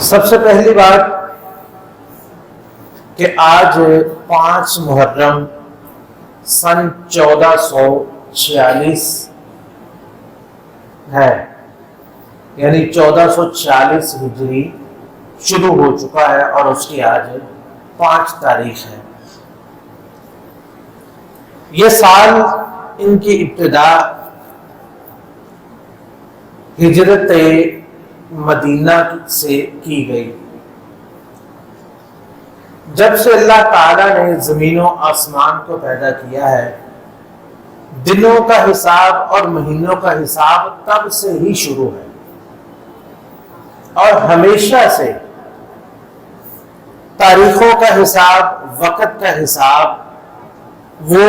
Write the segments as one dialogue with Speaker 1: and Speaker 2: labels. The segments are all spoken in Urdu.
Speaker 1: سب سے پہلی بات کہ آج 5 محرم سن 1446 ہے، یعنی 1446 ہجری شروع ہو چکا ہے اور اس کی آج 5 تاریخ ہے۔ یہ سال ان کی ابتدا ہجرت مدینہ سے کی گئی۔ جب سے اللہ تعالیٰ نے زمین و آسمان کو پیدا کیا ہے، دنوں کا حساب اور مہینوں کا حساب تب سے ہی شروع ہے، اور ہمیشہ سے تاریخوں کا حساب، وقت کا حساب وہ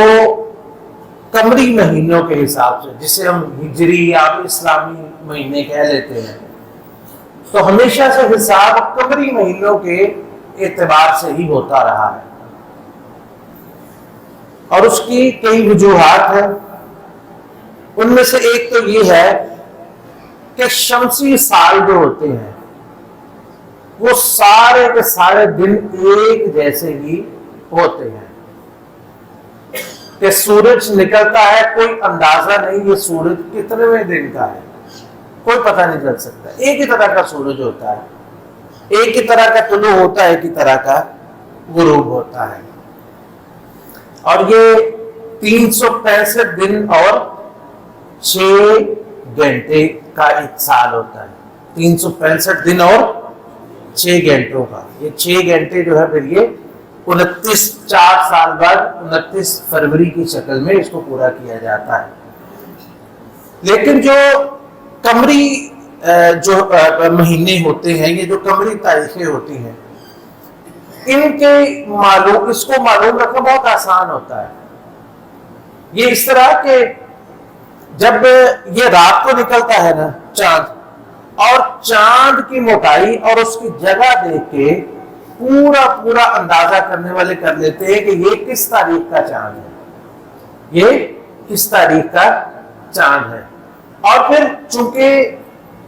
Speaker 1: قمری مہینوں کے حساب سے، جسے ہم ہجری یا اسلامی مہینے کہہ لیتے ہیں، تو ہمیشہ سے حساب قمری مہینوں کے اعتبار سے ہی ہوتا رہا ہے، اور اس کی کئی وجوہات ہیں۔ ان میں سے ایک تو یہ ہے کہ شمسی سال جو ہوتے ہیں وہ سارے کے سارے دن ایک جیسے ہی ہوتے ہیں، کہ سورج نکلتا ہے، کوئی اندازہ نہیں یہ سورج کتنےویں دن کا ہے، کوئی پتہ نہیں چل سکتا۔ ایک ہی طرح کا سورج ہوتا ہے، ایک ہی طرح کا طلوع ہوتا ہے، ایک ہی طرح کا غروب ہوتا ہے، اور یہ 365 دن اور 6 گھنٹے کا ایک سال ہوتا ہے۔ 365 دن اور 6 گھنٹوں کا، یہ 6 گھنٹے جو ہے پھر یہ 4 سال بعد 29 فروری کی شکل میں اس کو پورا کیا جاتا ہے۔ لیکن جو قمری جو مہینے ہوتے ہیں، یہ جو قمری تاریخیں ہوتی ہیں، ان کے اس کو معلوم رکھنا بہت آسان ہوتا ہے۔ یہ اس طرح کہ جب یہ رات کو نکلتا ہے نا چاند، اور چاند کی موٹائی اور اس کی جگہ دیکھ کے پورا اندازہ کرنے والے کر لیتے ہیں کہ یہ کس تاریخ کا چاند ہے، یہ کس تاریخ کا چاند ہے۔ اور پھر چونکہ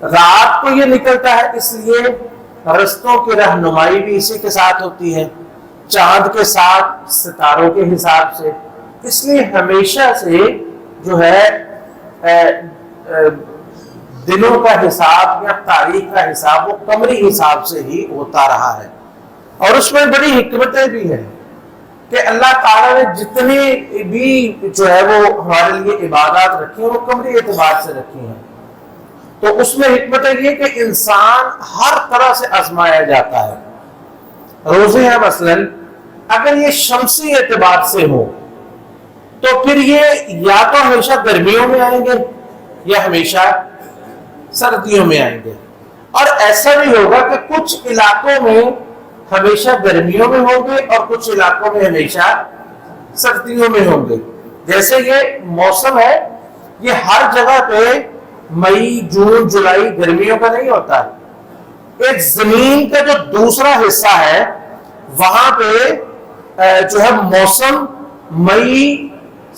Speaker 1: رات کو یہ نکلتا ہے، اس لیے رستوں کی رہنمائی بھی اسی کے ساتھ ہوتی ہے، چاند کے ساتھ ستاروں کے حساب سے، اس لیے ہمیشہ سے جو ہے دنوں کا حساب یا تاریخ کا حساب وہ قمری حساب سے ہی ہوتا رہا ہے۔ اور اس میں بڑی حکمتیں بھی ہیں کہ اللہ تعالیٰ نے جتنی بھی جو ہے وہ ہمارے لیے عبادات رکھی ہیں وہ قمری اعتبار سے رکھی ہیں۔ تو اس میں حکمت یہ کہ انسان ہر طرح سے آزمایا جاتا ہے۔ روزے ہیں مثلا، اگر یہ شمسی اعتبار سے ہو تو پھر یہ یا تو ہمیشہ گرمیوں میں آئیں گے یا ہمیشہ سردیوں میں آئیں گے، اور ایسا بھی ہوگا کہ کچھ علاقوں میں ہمیشہ گرمیوں میں ہوں گے اور کچھ علاقوں میں ہمیشہ سردیوں میں ہوں گے۔ جیسے یہ موسم ہے، یہ ہر جگہ پہ مئی، جون، جولائی گرمیوں کا نہیں ہوتا۔ ایک زمین کا جو دوسرا حصہ ہے وہاں پہ جو ہے موسم مئی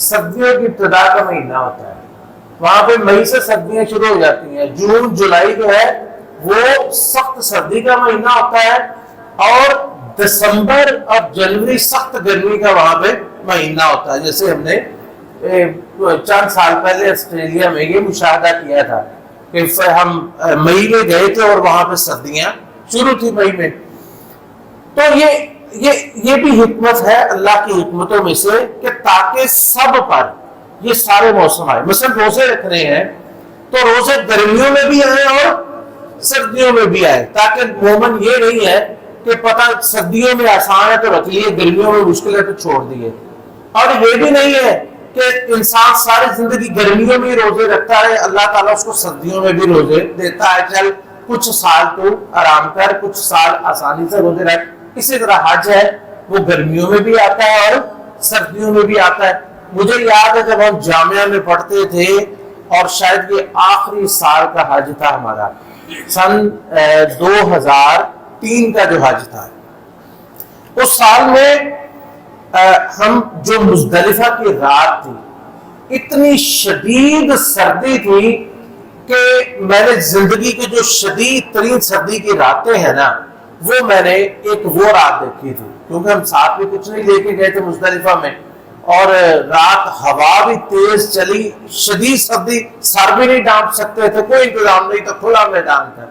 Speaker 1: سردیوں کی ابتدا کا مہینہ ہوتا ہے، وہاں پہ مئی سے سردیاں شروع ہو جاتی ہیں۔ جون جولائی جو ہے وہ سخت سردی کا مہینہ ہوتا ہے، اور دسمبر اور جنوری سخت گرمی کا وہاں پہ مہینہ ہوتا ہے۔ جیسے ہم نے چند سال پہلے آسٹریلیا میں یہ مشاہدہ کیا تھا کہ ہم مئی میں گئے تھے اور وہاں پہ سردیاں شروع تھی مئی میں۔ تو یہ بھی حکمت ہے اللہ کی حکمتوں میں سے کہ تاکہ سب پر یہ سارے موسم آئے۔ مثلا روزے رکھنے ہیں تو روزے گرمیوں میں بھی آئے اور سردیوں میں بھی آئے، تاکہ مومن یہ نہیں ہے کہ پتہ سردیوں میں آسان ہے تو رکھ لیے، گرمیوں میں مشکل ہے تو چھوڑ دیے، اور یہ بھی نہیں ہے کہ انسان ساری زندگی گرمیوں میں روزے رکھتا ہے، اللہ تعالیٰ اس کو سردیوں میں بھی روزے دیتا ہے، چل کچھ سال تو آرام کر، کچھ سال آسانی سے روزے رکھ۔ اسی طرح حج ہے، وہ گرمیوں میں بھی آتا ہے اور سردیوں میں بھی آتا ہے۔ مجھے یاد ہے جب ہم جامعہ میں پڑھتے تھے، اور شاید یہ آخری سال کا حج تھا ہمارا، سن 2003 کا جو حج تھا، اس سال میں ہم جو مزدلفہ کی رات تھی، اتنی شدید سردی تھی کہ میں نے زندگی کی جو شدید ترین سردی کی راتیں ہیں نا، وہ میں نے ایک وہ رات دیکھی تھی، کیونکہ ہم ساتھ بھی کچھ نہیں لے کے گئے تھے مزدلفہ میں، اور رات ہوا بھی تیز چلی، شدید سردی، سر بھی نہیں ڈانپ سکتے تھے، کوئی انتظام نہیں تھا، کھلا میدان تھا۔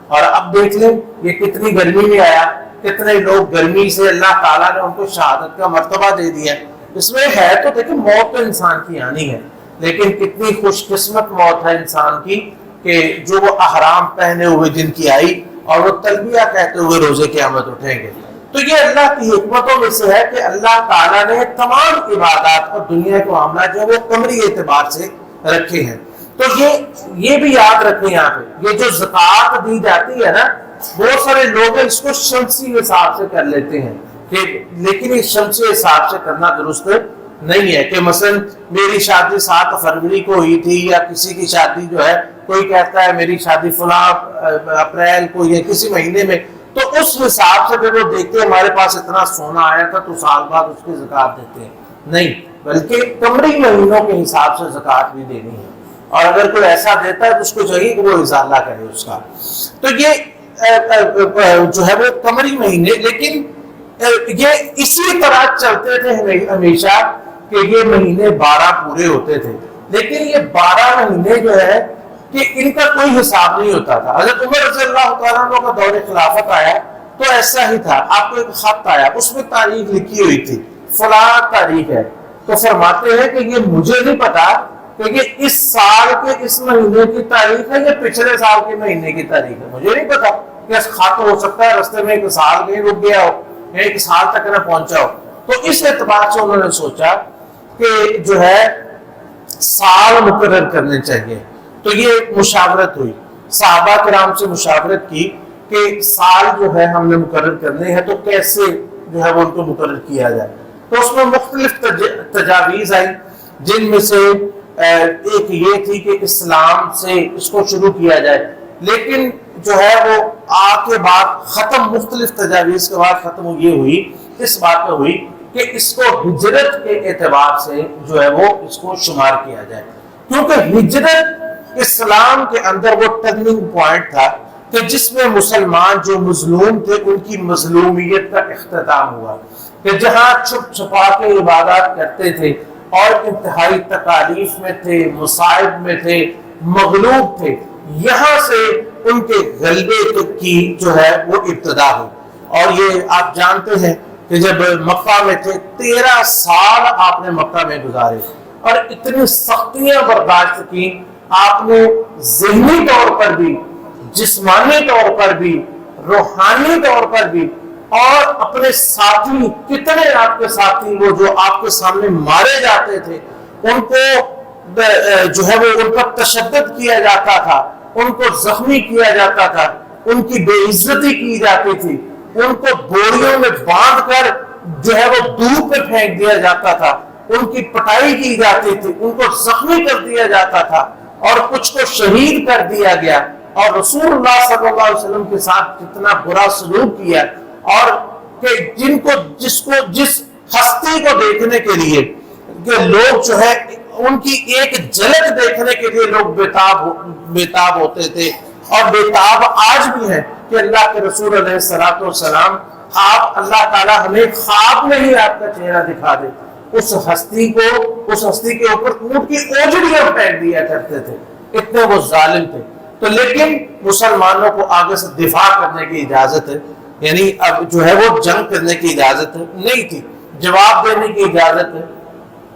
Speaker 1: اور اب دیکھ لیں یہ کتنی گرمی میں آیا، کتنے لوگ گرمی سے اللہ تعالیٰ نے ان کو شہادت کا مرتبہ دے دیا۔ اس میں ہے تو دیکھیں موت تو انسان کی آنی ہے، لیکن کتنی خوش قسمت موت ہے انسان کی کہ جو وہ احرام پہنے ہوئے جن کی آئی اور وہ تلبیہ کہتے ہوئے روزے قیامت اٹھیں گے۔ تو یہ اللہ کی حکمتوں میں سے ہے کہ اللہ تعالیٰ نے تمام عبادات اور دنیا کے معاملات جو وہ قمری اعتبار سے رکھے ہیں۔ تو یہ بھی یاد رکھیں یہاں پہ، یہ جو زکوٰۃ دی جاتی ہے نا، بہت سارے لوگ اس کو شمسی حساب سے کر لیتے ہیں، لیکن یہ شمسی حساب سے کرنا درست نہیں ہے کہ مثلا میری شادی 7 فروری کو ہوئی تھی، یا کسی کی شادی جو ہے کوئی کہتا ہے میری شادی فلاں اپریل کو یا کسی مہینے میں، تو اس حساب سے پھر وہ دیکھتے ہیں ہمارے پاس اتنا سونا آیا تھا تو سال بعد اس کی زکوٰۃ دیتے ہیں، نہیں، بلکہ قمری مہینوں کے حساب سے زکوٰۃ بھی دینی ہے، اور اگر کوئی ایسا دیتا ہے تو اس کو چاہیے کہ وہ ازالہ کرے اس کا۔ تو یہ جو ہے وہ قمری مہینے، لیکن یہ اسی طرح چلتے تھے ہمیشہ کہ یہ مہینے 12 پورے ہوتے تھے، لیکن یہ 12 مہینے جو ہے کہ ان کا کوئی حساب نہیں ہوتا تھا۔ حضرت عمر رضی اللہ تعالیٰ عنہ کا دور خلافت آیا تو ایسا ہی تھا، آپ کو ایک خط آیا، اس میں تاریخ لکھی ہوئی تھی، فلاں تاریخ ہے، تو فرماتے ہیں کہ یہ مجھے نہیں پتا کہ یہ اس سال کے اس مہینے کی تاریخ ہے یا پچھلے سال کے مہینے کی تاریخ ہے، مجھے نہیں پتا کہ خط ہو سکتا ہے رستے میں ایک سال کہیں رک گیا ہو، ایک سال تک نہ پہنچا ہو۔ تو اس اعتبار سے انہوں نے سوچا کہ جو ہے سال مقرر کرنے چاہیے، تو یہ مشاورت ہوئی، صحابہ کرام سے مشاورت کی کہ سال جو ہے ہم نے مقرر کرنے ہیں، تو کیسے جو ہے وہ ان کو مقرر کیا جائے۔ تو اس میں مختلف تجاویز آئی، جن میں سے ایک یہ تھی کہ اسلام سے اس کو شروع کیا جائے، لیکن جو ہے وہ آ کے بعد ختم، مختلف تجاویز کے بعد ختم یہ ہوئی، اس بات پہ ہوئی کہ اس کو ہجرت کے اعتبار سے جو ہے وہ اس کو شمار کیا جائے، کیونکہ ہجرت اسلام کے اندر وہ ٹرننگ پوائنٹ تھا کہ جس میں مسلمان جو مظلوم تھے ان کی مظلومیت کا اختتام ہوا، کہ جہاں چھپ چھپا کے عبادات کرتے تھے اور انتہائی تکالیف میں تھے، مصائب میں تھے، مغلوب تھے، یہاں سے ان کے غلبے کی جو ہے وہ ابتدا ہوئی۔ اور یہ آپ جانتے ہیں کہ جب مکہ میں تھے 13 سال آپ نے مکہ میں گزارے اور اتنی سختیاں برداشت کی، آپ نے ذہنی طور پر بھی، جسمانی طور پر بھی، روحانی طور پر بھی، اور اپنے ساتھی، کتنے آپ کے ساتھی وہ جو آپ کے سامنے مارے جاتے تھے، ان کو جو ہے وہ ان پر تشدد کیا جاتا تھا، ان کو زخمی کیا جاتا تھا، ان کی بے عزتی کی جاتی تھی، ان کو بوریوں میں باندھ کر جو ہے وہ دھوپ میں پھینک دیا جاتا تھا، ان کی پٹائی کی جاتی تھی، ان کو زخمی کر دیا جاتا تھا، اور کچھ کو شہید کر دیا گیا، اور رسول اللہ صلی اللہ علیہ وسلم کے ساتھ کتنا برا سلوک کیا، اور کہ جس ہستی کو دیکھنے کے لیے کہ لوگ جو ہے ان کی ایک جھلک دیکھنے کے لیے لوگ بےتاب ہوتے تھے، اور بےتاب آج بھی ہیں کہ اللہ کے رسول علیہ الصلوۃ والسلام، آپ اللہ تعالیٰ ہمیں خواب میں ہی آپ کا چہرہ دکھا دے، اس ہستی کے اوپر اونٹ کی اوجڑیاں پھینک دیا کرتے تھے، اتنے وہ ظالم تھے۔ تو لیکن مسلمانوں کو آگے سے دفاع کرنے کی اجازت ہے، یعنی اب جو ہے وہ جنگ کرنے کی اجازت نہیں تھی، جواب دینے کی اجازت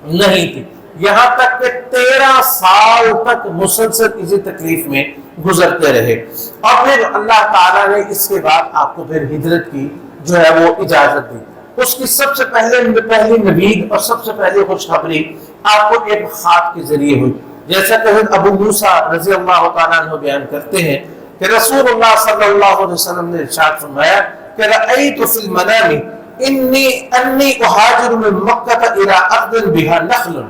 Speaker 1: نہیں تھی، یہاں تک کہ 13 سال تک مسلسل اسی تکلیف میں گزرتے رہے، اور پھر اللہ تعالیٰ نے اس کے بعد آپ کو پھر ہجرت کی جو ہے وہ اجازت دی۔ اس کی سب سے پہلی نوید اور سب سے پہلی خوشخبری آپ کو ایک خط کے ذریعے ہوئی، جیسا کہ ابو موسیٰ رضی اللہ تعالیٰ عنہ بیان کرتے ہیں کہ رسول اللہ صلی اللہ علیہ وسلم نے ارشاد فرمایا کہ رأیت فی المنام انی اہاجر من مکہ الی ارض بہا نخل،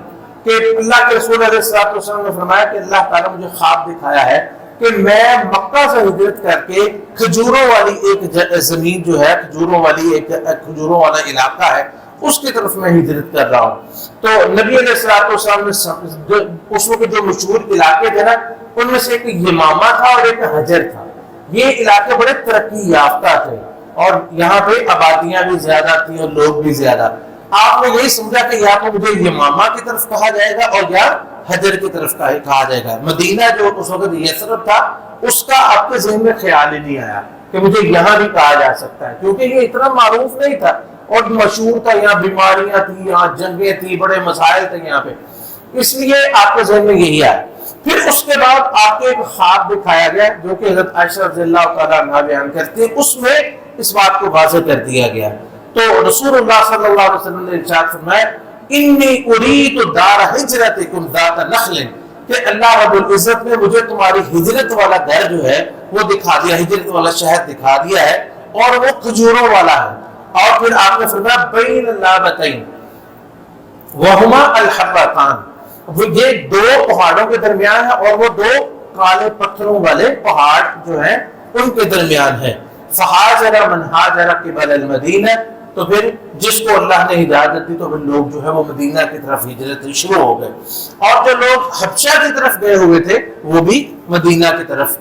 Speaker 1: کہ اللہ کے رسول علیہ السلام نے فرمایا کہ اللہ تعالیٰ مجھے خواب دکھایا ہے کہ میں مکہ سے ہجرت کر کے کھجوروں والی ایک زمین جو ہے، کھجوروں والا علاقہ ہے، اس کی طرف میں ہجرت کر رہا ہوں۔ تو نبی علیہ السلام نے اس وقت جو مشہور علاقے تھے نا، ان میں سے ایک یمامہ تھا اور ایک حجر تھا. یہ علاقے بڑے ترقی یافتہ تھے اور یہاں پہ آبادیاں بھی زیادہ تھیں اور لوگ بھی زیادہ. آپ نے یہی سمجھا کہ یا تو مجھے یمامہ کی طرف کہا جائے گا اور یا حجر کی طرف کہا جائے گا. مدینہ جو اس وقت یثرب تھا اس کا آپ کے ذہن میں خیال ہی نہیں آیا کہ مجھے یہاں بھی کہا جا سکتا ہے، کیونکہ یہ اتنا معروف نہیں تھا اور مشہور تھا. یہاں بیماریاں تھیں، یہاں جنگیں تھیں، بڑے مسائل تھے یہاں پہ، اس لیے آپ کے ذہن میں یہی آیا. پھر اس کے بعد آپ کو ایک خواب دکھایا گیا جو کہ حضرت عائشہ رضی اللہ تعالیٰ عنہ بیان کرتی ہے، اس میں اس بات کو واضح کر دیا گیا. تو رسول اللہ صلی اللہ علیہ وسلم نے ارشاد فرمایا انی ارید دار ہجرتکم ذات نخل، کہ اللہ رب العزت نے مجھے تمہاری ہجرت والا گھر جو ہے وہ دکھا دیا، ہجرت والا شہر دکھا دیا ہے اور وہ کھجوروں والا ہے. اور پھر آپ نے فرمایا بین لابتین وہما الحرتان، یہ دو پہاڑوں کے درمیان ہے اور وہ دو کالے پتھروں والے پہاڑ جو ہیں ان کے درمیان ہے. فہاجر من ہاجر قبل المدینہ، تو پھر جس کو اللہ نے ہدایت دی تو پھر لوگ جو ہے وہ مدینہ کی طرف ہجرت شروع ہو گئے، اور جو لوگ حبشہ کی طرف گئے ہوئے تھے وہ بھی مدینہ کی طرف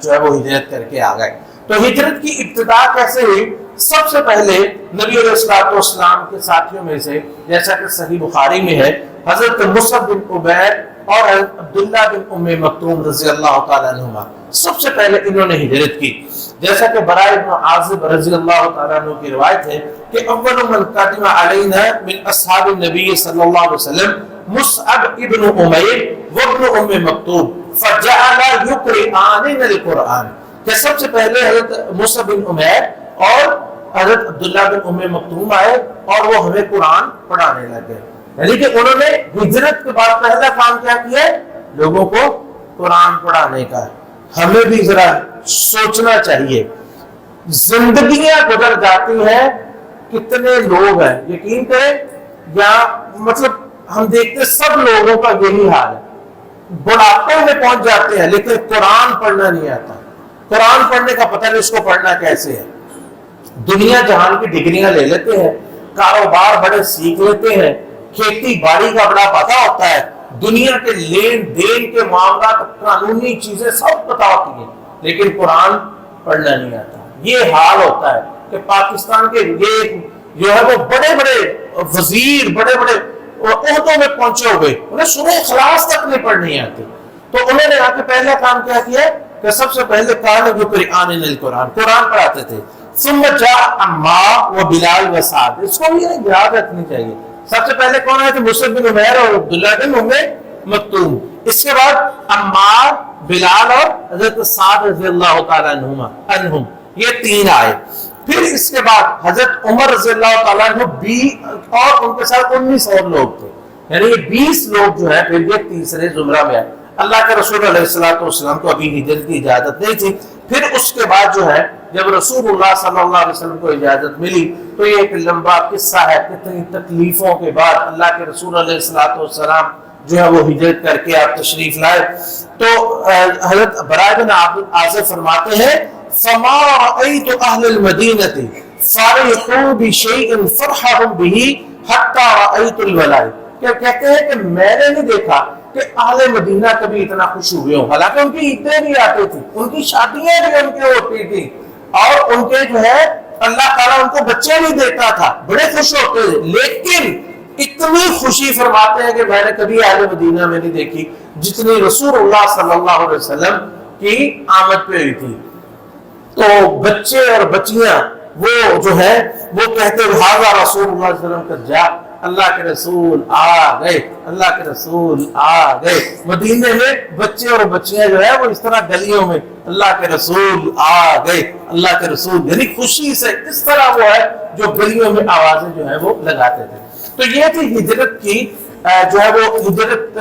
Speaker 1: جو ہے وہ ہجرت کر کے آ گئے. تو ہجرت کی ابتدا کیسے ہوئی؟ سب سے پہلے نبی علیہ الصلوۃ والسلام کے ساتھیوں میں سے، جیسا کہ صحیح بخاری میں ہے، حضرت مصعب بن عبیر اور عبداللہ بن ام مکتوم رضی اللہ تعالیٰ عنہما سب سے پہلے انہوں نے ہجرت کی. جیسا کہ براء بن عازب رضی اللہ تعالیٰ عنہ کی روایت ہے کہ اول من قدم علینا من اصحاب النبی صلی اللہ علیہ وسلم مصعب ابن عمیر وابن ام مکتوم فجعل یقرئان القرآن، کہ سب سے پہلے حضرت مصعب بن عمیر اور حضرت عبداللہ بن ام مکتوم آئے اور وہ ہمیں قرآن پڑھانے لگے. یعنی کہ انہوں نے ہجرت کے بعد پہلا کام کیا کیا ہے؟ لوگوں کو قرآن پڑھانے کا. ہمیں بھی ذرا سوچنا چاہیے، زندگیاں گزر جاتی ہیں، کتنے لوگ ہیں یقین کریں، یا مطلب ہم دیکھتے سب لوگوں کا یہی حال ہے، بڑھاپے میں پہنچ جاتے ہیں لیکن قرآن پڑھنا نہیں آتا. قرآن پڑھنے کا پتہ نہیں اس کو پڑھنا کیسے ہے. دنیا جہان کی ڈگریاں لے لیتے ہیں، کاروبار بڑے سیکھ لیتے ہیں، کھیتی باڑی کا بڑا پتہ ہوتا ہے، دنیا کے لین دین کے معاملات، قانونی چیزیں سب پتہ ہوتی ہیں، لیکن قرآن پڑھنا نہیں آتا. یہ حال ہوتا ہے کہ پاکستان کے یہ جو ہے وہ بڑے بڑے وزیر، بڑے بڑے عہدوں میں پہنچے ہوئے، انہیں سورہ اخلاص تک نہیں پڑھنی آتی. تو انہوں نے آ کے پہلا کام کیا کیا کہ سب سے پہلے کان یقرئان القرآن، قرآن پڑھاتے تھے. ثم جاء عمار و بلال و سعد، اس کو بھی یاد رکھنی چاہیے. سب سے پہلے کون آئے تھے؟ مصعب بن عمیر اور عبداللہ بن ام مکتوم. اس کے بعد عمار، بلال اور حضرت سعد رضی اللہ تعالیٰ عنہم، یہ تین آئے. پھر اس کے بعد حضرت عمر رضی اللہ تعالیٰ عنہ اور ان کے ساتھ 19 اور لوگ تھے، یعنی یہ 20 لوگ جو ہے پھر یہ تیسرے زمرہ میں آئے. اللہ کے رسول علیہ الصلوۃ والسلام کو ابھی ہجرت کی اجازت نہیں تھی. پھر اس کے بعد جو ہے جب رسول اللہ صلی اللہ علیہ وسلم کو اجازت ملی تو یہ ایک لمبا قصہ ہے، کتنی تکلیفوں کے بعد اللہ کے رسول علیہ الصلوۃ والسلام جو ہے وہ ہجرت کر کے آپ تشریف لائے. تو حضرت براء بن عازب فرماتے ہیں فما رأيت اهل المدینة فرحوا بشيء فرحهم به حتى رأيت الولائد، کہ کہتے ہیں کہ میں نے نہیں دیکھا کہ اہل مدینہ کبھی اتنا خوش ہوئے ہوں، حالانکہ ان کی عیدیں بھی آتی تھی، ان کی شادیاں بھی ان کے ہوتی تھی اور ان کے جو ہے اللہ تعالیٰ ان کو بچے بھی دیتا تھا، بڑے خوش ہوتے تھے. لیکن اتنی خوشی فرماتے ہیں کہ میں نے کبھی اہل مدینہ میں نہیں دیکھی جتنی رسول اللہ صلی اللہ علیہ وسلم کی آمد پہ ہوئی تھی. تو بچے اور بچیاں وہ جو ہے وہ کہتے ہیں ھذا رسول اللہ صلی اللہ علیہ وسلم کا جا، اللہ کے رسول آ گئے، اللہ کے رسول آ گئے. مدینے میں بچے اور بچیاں جو ہے وہ اس طرح گلیوں میں اللہ کے رسول آ گئے، اللہ کے رسول، یعنی خوشی سے اس طرح وہ ہے جو گلیوں میں آوازیں جو ہے وہ لگاتے تھے. تو یہ تھی ہجرت کی جو ہے وہ ہجرت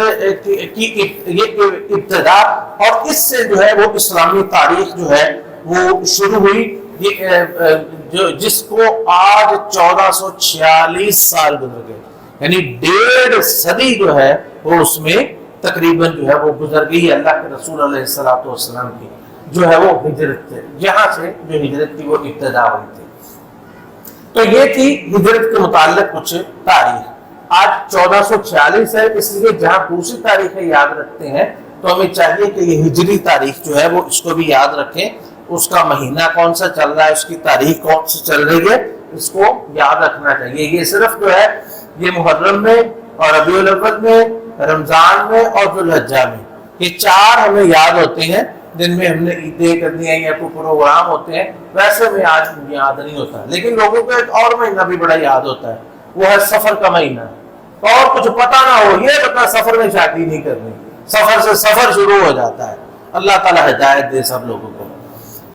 Speaker 1: کی یہ ابتدا، اور اس سے جو ہے وہ اسلامی تاریخ جو ہے وہ شروع ہوئی. یہ جس کو آج 1446 سال گزر گئے، یعنی 1.5 صدی جو ہے وہ اس میں تقریباً جو ہے وہ گزر گئی. اللہ کے رسول علیہ الصلوۃ والسلام کی جو ہے وہ ہجرت تھے، یہاں سے جو ہجرت کی وہ ابتدا ہوئی تھی. تو یہ تھی ہجرت کے متعلق کچھ تاریخ. آج 1446 ہے، اس لیے جہاں دوسری تاریخیں یاد رکھتے ہیں تو ہمیں چاہیے کہ یہ ہجری تاریخ جو ہے وہ اس کو بھی یاد رکھیں، اس کا مہینہ کون سا چل رہا ہے، اس کی تاریخ کون سی چل رہی ہے، اس کو یاد رکھنا چاہیے۔ یہ صرف جو ہے یہ محرم میں اور ربیع الاول میں، رمضان میں اور ذوالحجہ میں، یہ 4 ہمیں یاد ہوتے ہیں جن میں ہم نے عیدیں کرنی ہیں یا کوئی پروگرام ہوتے ہیں، ویسے میں آج یاد نہیں ہوتا۔ لیکن لوگوں کو ایک اور مہینہ بھی بڑا یاد ہوتا ہے، وہ ہے سفر کا مہینہ۔ اور کچھ پتہ نہ ہو، یہ پتہ سفر میں شادی نہیں کرنی، سفر سے سفر شروع ہو جاتا ہے۔ اللہ تعالیٰ ہدایت دے سب لوگوں کو۔